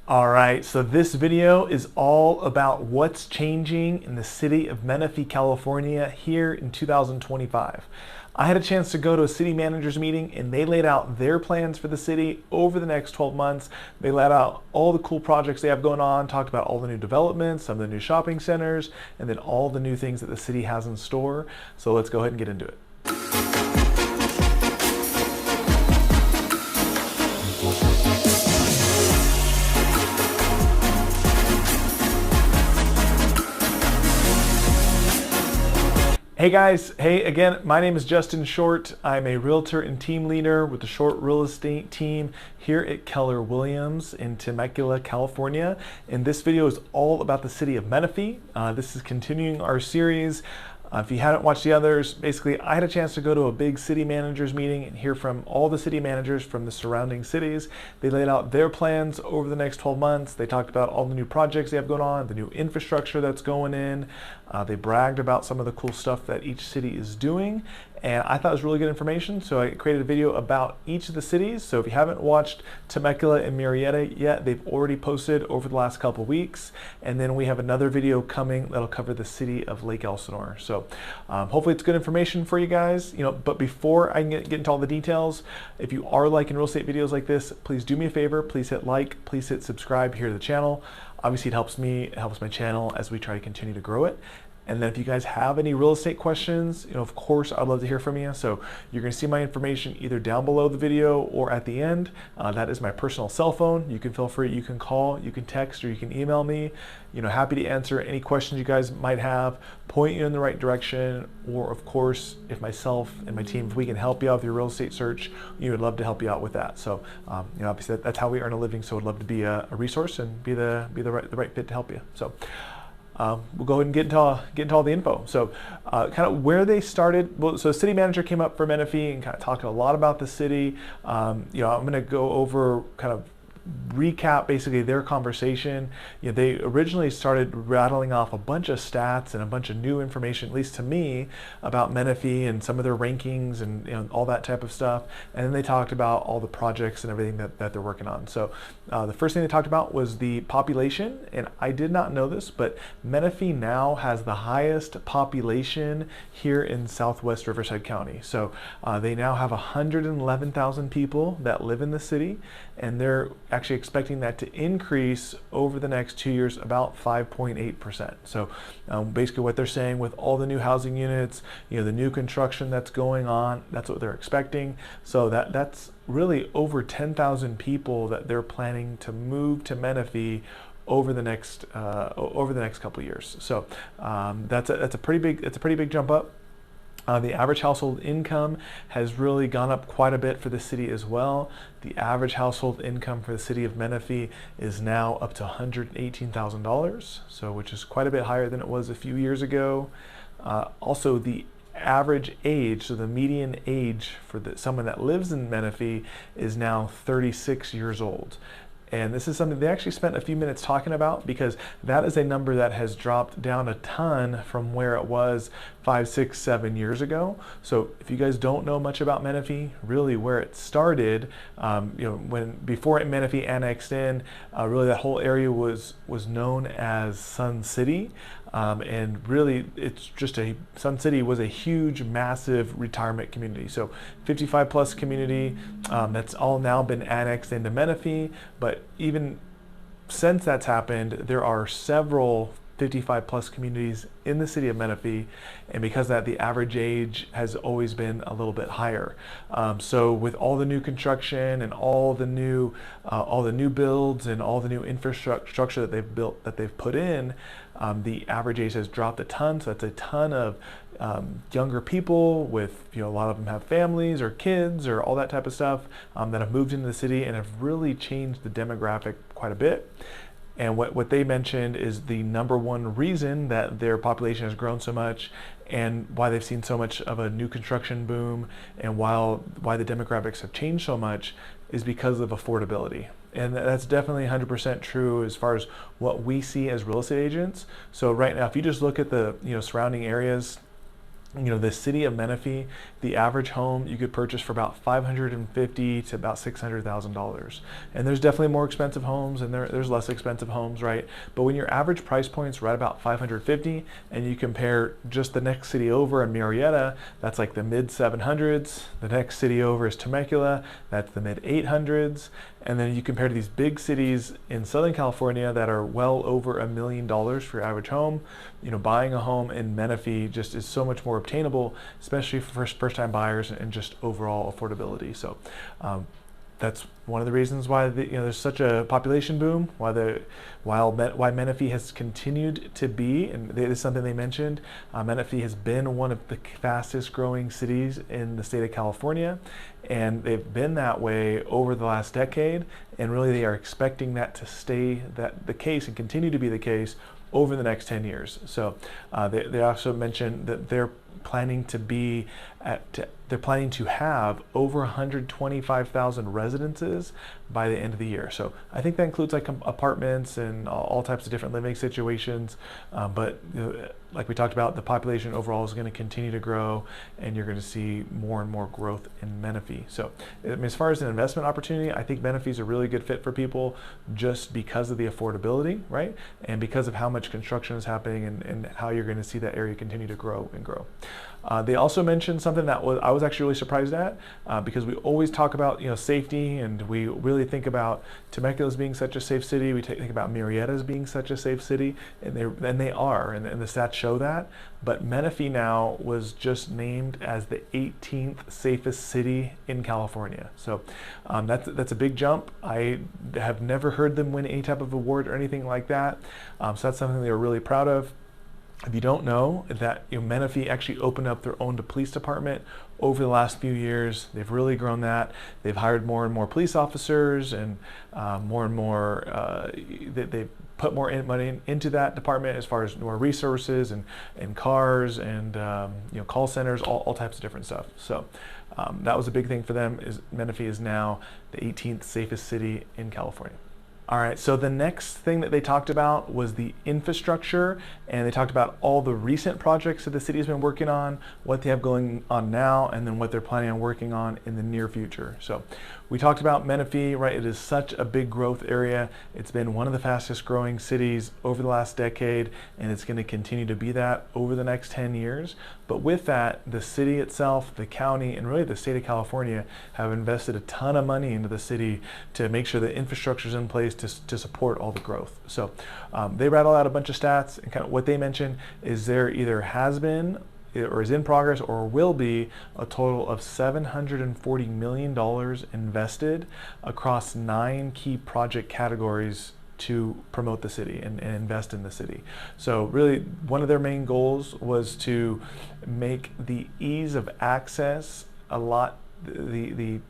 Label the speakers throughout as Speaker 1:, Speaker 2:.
Speaker 1: All right, so this video is all about what's changing in the city of Menifee, California here in 2025. I had a chance to go to a city manager's meeting and they laid out their plans for the city over the next 12 months. They laid out all the cool projects they have going on, talked about all the new developments, some of the new shopping centers, and then all the new things that the city has in store. So let's go ahead and get into it. Hey guys, hey again, my name is Justin Short. I'm a realtor and team leader with the Short Real Estate team here at Keller Williams in Temecula, California. And this video is all about the city of Menifee. This is continuing our series. If you hadn't watched the others, basically I had a chance to go to a big city managers meeting and hear from all the city managers from the surrounding cities. They laid out their plans over the next 12 months. They talked about all the new projects they have going on, the new infrastructure that's going in. They bragged about some of the cool stuff that each city is doing. And I thought it was really good information, so I created a video about each of the cities. So if you haven't watched Temecula and Murrieta yet, they've already posted over the last couple weeks. And then we have another video coming that'll cover the city of Lake Elsinore. So hopefully it's good information for you guys. But before I get into all the details, if you are liking real estate videos like this, please do me a favor. Please hit like, please hit subscribe here to the channel. Obviously it helps me, it helps my channel as we try to continue to grow it. And then if you guys have any real estate questions, of course, I'd love to hear from you. So you're going to see my information either down below the video or at the end. That is my personal cell phone. You can feel free, you can call, you can text, or you can email me. Happy to answer any questions you guys might have, point you in the right direction, or of course, if myself and my team, if we can help you out with your real estate search, we would love to help you out with that. So, obviously that's how we earn a living. So I'd love to be a resource and be the right fit to help you. So. We'll go ahead and get into all the info. So kind of where they started. Well, so city manager came up for Menifee and kind of talking a lot about the city. I'm going to go over kind of recap basically their conversation. They originally started rattling off a bunch of stats and a bunch of new information, at least to me, about Menifee and some of their rankings and all that type of stuff. And then they talked about all the projects and everything that they're working on. So the first thing they talked about was the population, and I did not know this, but Menifee now has the highest population here in Southwest Riverside County. So they now have 111,000 people that live in the city, and they're actually expecting that to increase over the next 2 years about 5.8%. So basically what they're saying with all the new housing units, the new construction that's going on, that's what they're expecting. So that's really over 10,000 people that they're planning to move to Menifee over the next couple of years. So that's a pretty big jump up. The average household income has really gone up quite a bit for the city as well. The average household income for the city of Menifee is now up to $118,000, so which is quite a bit higher than it was a few years ago. Also, the average age, so the median age for someone that lives in Menifee is now 36 years old. And this is something they actually spent a few minutes talking about, because that is a number that has dropped down a ton from where it was 5, 6, 7 years ago. So if you guys don't know much about Menifee, really where it started, before Menifee annexed in, really that whole area was known as Sun City. And really it's just Sun City was a huge, massive retirement community. So 55 plus community, that's all now been annexed into Menifee. But even since that's happened, there are several 55 plus communities in the city of Menifee, and because of that, the average age has always been a little bit higher. So with all the new construction and all the new builds and all the new infrastructure that they've built, that they've put in, the average age has dropped a ton. So that's a ton of younger people with, a lot of them have families or kids or all that type of stuff that have moved into the city and have really changed the demographic quite a bit. And what they mentioned is the number one reason that their population has grown so much and why they've seen so much of a new construction boom and why the demographics have changed so much is because of affordability. And that's definitely 100% true as far as what we see as real estate agents. So right now, if you just look at the surrounding areas, The city of Menifee, the average home you could purchase for about $550 to about $600,000. And there's definitely more expensive homes and there's less expensive homes, right? But when your average price point's right about 550, and you compare just the next city over in Murrieta, that's like the mid 700s. The next city over is Temecula, that's the mid 800s. And then you compare to these big cities in Southern California that are well over $1 million for your average home. Buying a home in Menifee just is so much more obtainable, especially for first-time buyers and just overall affordability. So that's one of the reasons why there's such a population boom. Why Menifee has continued to be, and it is something they mentioned. Menifee has been one of the fastest-growing cities in the state of California, and they've been that way over the last decade. And really, they are expecting that to stay the case and continue to be the case over the next 10 years. So they also mentioned that they're planning to have over 125,000 residences by the end of the year. So I think that includes like apartments and all types of different living situations. But like we talked about, the population overall is going to continue to grow, and you're going to see more and more growth in Menifee. So as far as an investment opportunity, I think Menifee is a really good fit for people just because of the affordability, right? And because of how much construction is happening and how you're going to see that area continue to grow and grow. They also mentioned something that I was actually really surprised at, because we always talk about safety, and we really think about Temecula as being such a safe city. We think about Murrieta as being such a safe city, and they are, and the stats show that. But Menifee now was just named as the 18th safest city in California. So that's a big jump. I have never heard them win any type of award or anything like that. So that's something they were really proud of. If you don't know, that Menifee actually opened up their own police department over the last few years. They've really grown that. They've hired more and more police officers, and more and more, they've put more money into that department as far as more resources and cars and call centers, all types of different stuff. So that was a big thing for them. Is Menifee is now the 18th safest city in California. All right, so the next thing that they talked about was the infrastructure, and they talked about all the recent projects that the city has been working on, what they have going on now, and then what they're planning on working on in the near future. So we talked about Menifee, right? It is such a big growth area. It's been one of the fastest growing cities over the last decade, and it's going to continue to be that over the next 10 years. But with that, the city itself, the county, and really the state of California have invested a ton of money into the city to make sure the infrastructure is in place to support all the growth. So they rattle out a bunch of stats, and kind of what they mentioned is there either has been or is in progress or will be a total of $740 million invested across 9 key project categories to promote the city and invest in the city. So really one of their main goals was to make the ease of access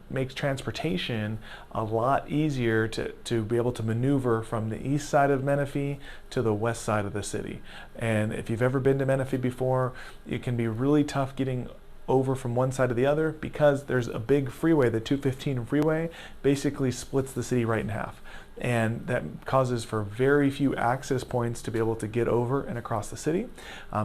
Speaker 1: makes transportation a lot easier to be able to maneuver from the east side of Menifee to the west side of the city. And if you've ever been to Menifee before, it can be really tough getting over from one side to the other because there's a big freeway. The 215 freeway basically splits the city right in half. And that causes for very few access points to be able to get over and across the city.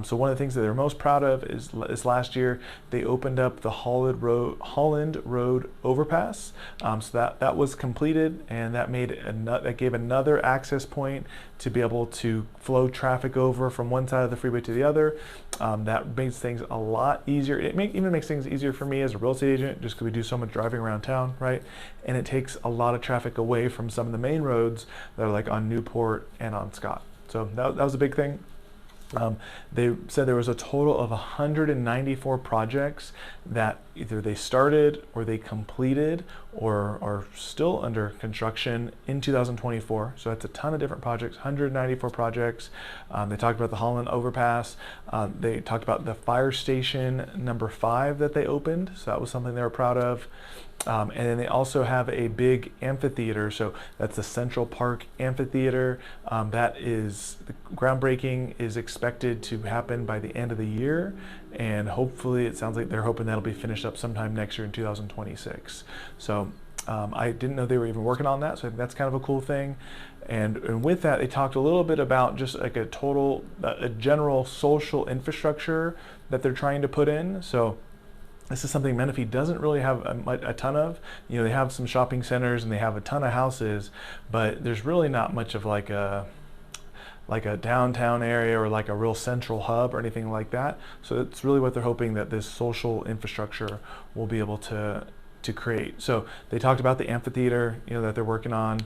Speaker 1: So one of the things that they're most proud of is last year they opened up the Holland Road overpass. So that was completed, and that gave another access point to be able to flow traffic over from one side of the freeway to the other. That makes things a lot easier. Even makes things easier for me as a real estate agent, just because we do so much driving around town, right? And it takes a lot of traffic away from some of the main roads that are like on Newport and on Scott. So that was a big thing. They said there was a total of 194 projects that either they started or they completed or are still under construction in 2024. So that's a ton of different projects, 194 projects. They talked about the Holland Overpass. They talked about the fire station number 5 that they opened. So that was something they were proud of. And then they also have a big amphitheater. So that's the Central Park Amphitheater. That is, the groundbreaking is expected to happen by the end of the year. And hopefully it sounds like they're hoping that'll be finished up sometime next year in 2026. So I didn't know they were even working on that. So I think that's kind of a cool thing. And with that, they talked a little bit about just like a general social infrastructure that they're trying to put in. So this is something Menifee doesn't really have a ton of. They have some shopping centers and they have a ton of houses, but there's really not much of like a downtown area or like a real central hub or anything like that. So it's really what they're hoping that this social infrastructure will be able to create. So they talked about the amphitheater, that they're working on.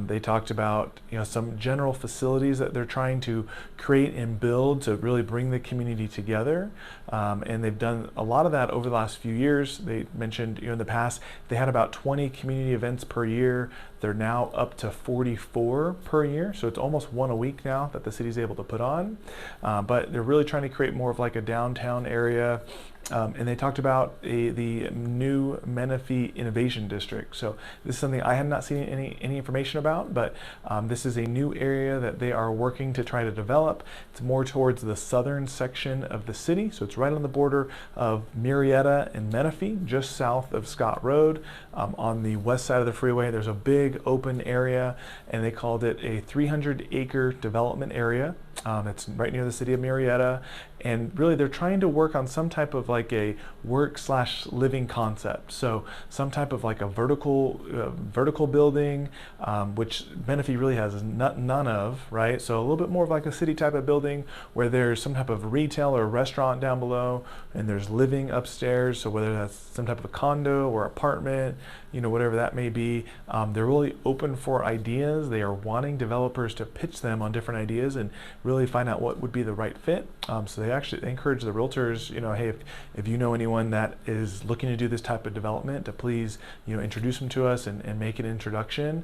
Speaker 1: They talked about, some general facilities that they're trying to create and build to really bring the community together. And they've done a lot of that over the last few years. They mentioned, in the past, they had about 20 community events per year. They're now up to 44 per year. So it's almost one a week now that the city's able to put on. But they're really trying to create more of like a downtown area. And they talked about the new Menifee Innovation District. So this is something I had not seen any information about, but this is a new area that they are working to try to develop. It's more towards the southern section of the city. So it's right on the border of Murrieta and Menifee, just south of Scott Road. On the west side of the freeway, there's a big open area, and they called it a 300-acre development area. It's right near the city of Murrieta, and really they're trying to work on some type of like a work/living concept. So some type of like a vertical building, which Menifee really has none of, right? So a little bit more of like a city type of building where there's some type of retail or restaurant down below, and there's living upstairs. So whether that's some type of condo or apartment, whatever that may be, they're really open for ideas. They are wanting developers to pitch them on different ideas and really find out what would be the right fit. So they encourage the realtors, hey, if you know anyone that is looking to do this type of development, to please, introduce them to us and make an introduction.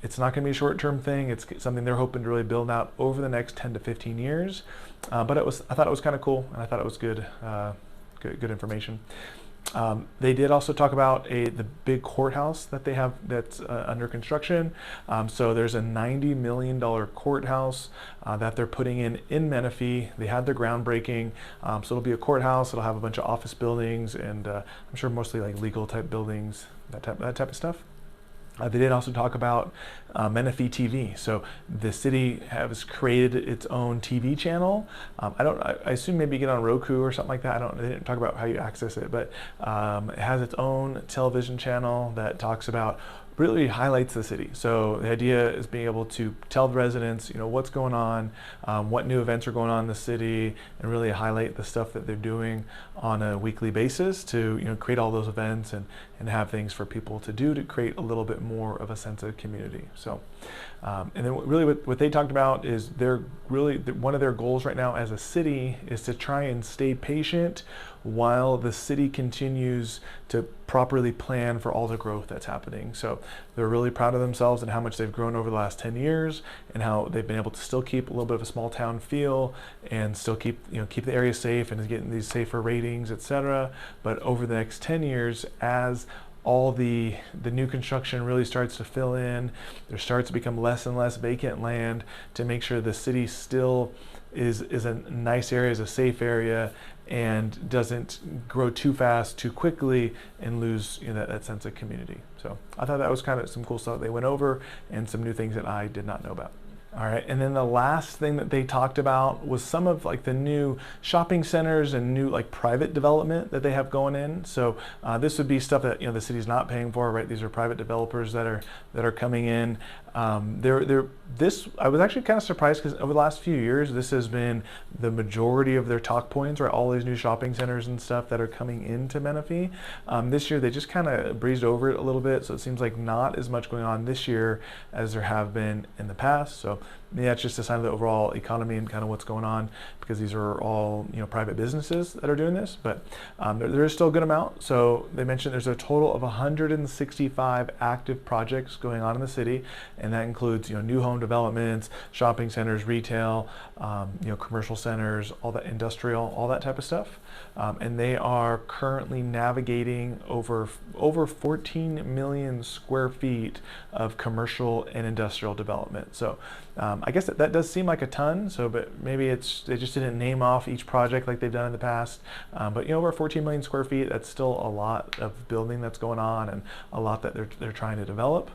Speaker 1: It's not going to be a short-term thing. It's something they're hoping to really build out over the next 10 to 15 years. But I thought it was kind of cool, and I thought it was good information. They did also talk about the big courthouse that they have that's under construction. So there's a $90 million courthouse that they're putting in Menifee. They had their groundbreaking. So it'll be a courthouse. It'll have a bunch of office buildings and I'm sure mostly like legal type buildings, that type of stuff. They did also talk about Menifee TV. So the city has created its own TV channel. I assume maybe you get on Roku or something like that. They didn't talk about how you access it, but it has its own television channel that talks about, really highlights the city. So the idea is being able to tell the residents, what's going on, what new events are going on in the city, and really highlight the stuff that they're doing on a weekly basis to, create all those events and have things for people to do to create a little bit more of a sense of community. So, and then really what they talked about is one of their goals right now as a city is to try and stay patient while the city continues to properly plan for all the growth that's happening. So they're really proud of themselves and how much they've grown over the last 10 years and how they've been able to still keep a little bit of a small town feel and still keep the area safe and getting these safer ratings, etc. But over the next 10 years, as all the new construction really starts to fill in, there starts to become less and less vacant land to make sure the city still is a nice area, is a safe area, and doesn't grow too fast, too quickly, and lose that sense of community. So I thought that was kind of some cool stuff they went over and some new things that I did not know about. All right, and then the last thing that they talked about was some of like the new shopping centers and new like private development that they have going in. So this would be stuff that the city's not paying for, right? These are private developers that are coming in. I was actually kind of surprised because over the last few years, this has been the majority of their talk points, right? All these new shopping centers and stuff that are coming into Menifee. This year, they just kind of breezed over it a little bit. So it seems like not as much going on this year as there have been in the past. So yeah, it's just a sign of the overall economy and kind of what's going on because these are all private businesses that are doing this, but there is still a good amount. So they mentioned there's a total of 165 active projects going on in the city, and that includes new home developments, shopping centers, retail, commercial centers, all that industrial, all that type of stuff. And they are currently navigating over 14 million square feet of commercial and industrial development. So I guess that does seem like a ton. So, but maybe they just didn't name off each project like they've done in the past. But over 14 million square feet, that's still a lot of building that's going on and a lot that they're trying to develop.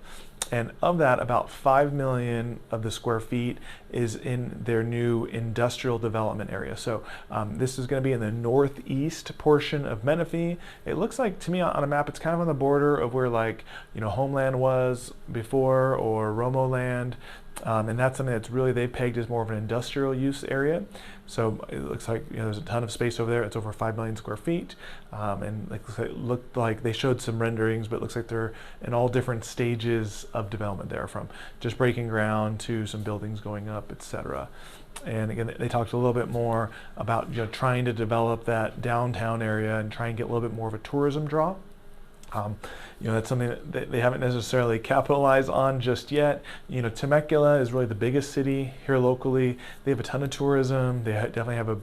Speaker 1: And of that, about 5 million of the square feet is in their new industrial development area. So this is going to be in the northeast portion of Menifee. It looks like to me on a map, it's kind of on the border of where, like, Homeland was before, or Romo Land. And that's something that's really they pegged as more of an industrial use area. So it looks like there's a ton of space over there. It's over 5 million square feet, and it looked like they showed some renderings, but it looks like they're in all different stages of development there, from just breaking ground to some buildings going up, etc. And again, they talked a little bit more about trying to develop that downtown area and try and get a little bit more of a tourism draw. That's something that they haven't necessarily capitalized on just yet. Temecula is really the biggest city here locally. They have a ton of tourism. They definitely have a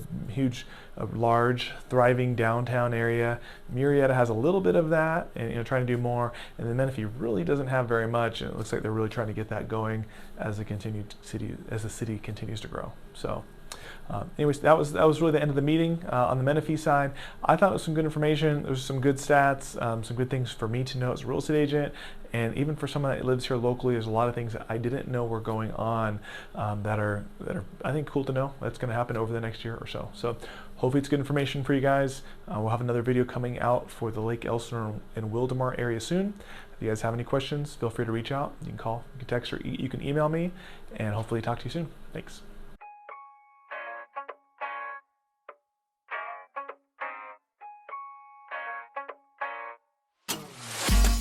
Speaker 1: large, thriving downtown area. Murrieta has a little bit of that, and trying to do more. And then Menifee really doesn't have very much, and it looks like they're really trying to get that going as the city continues to grow. So. Anyways, that was really the end of the meeting on the Menifee side. I thought it was some good information. There was some good stats, some good things for me to know as a real estate agent, and even for someone that lives here locally. There's a lot of things that I didn't know were going on that are I think cool to know. That's going to happen over the next year or so. So hopefully it's good information for you guys. We'll have another video coming out for the Lake Elsinore and Wildomar area soon. If you guys have any questions, feel free to reach out. You can call, you can text, or you can email me, and hopefully talk to you soon. Thanks.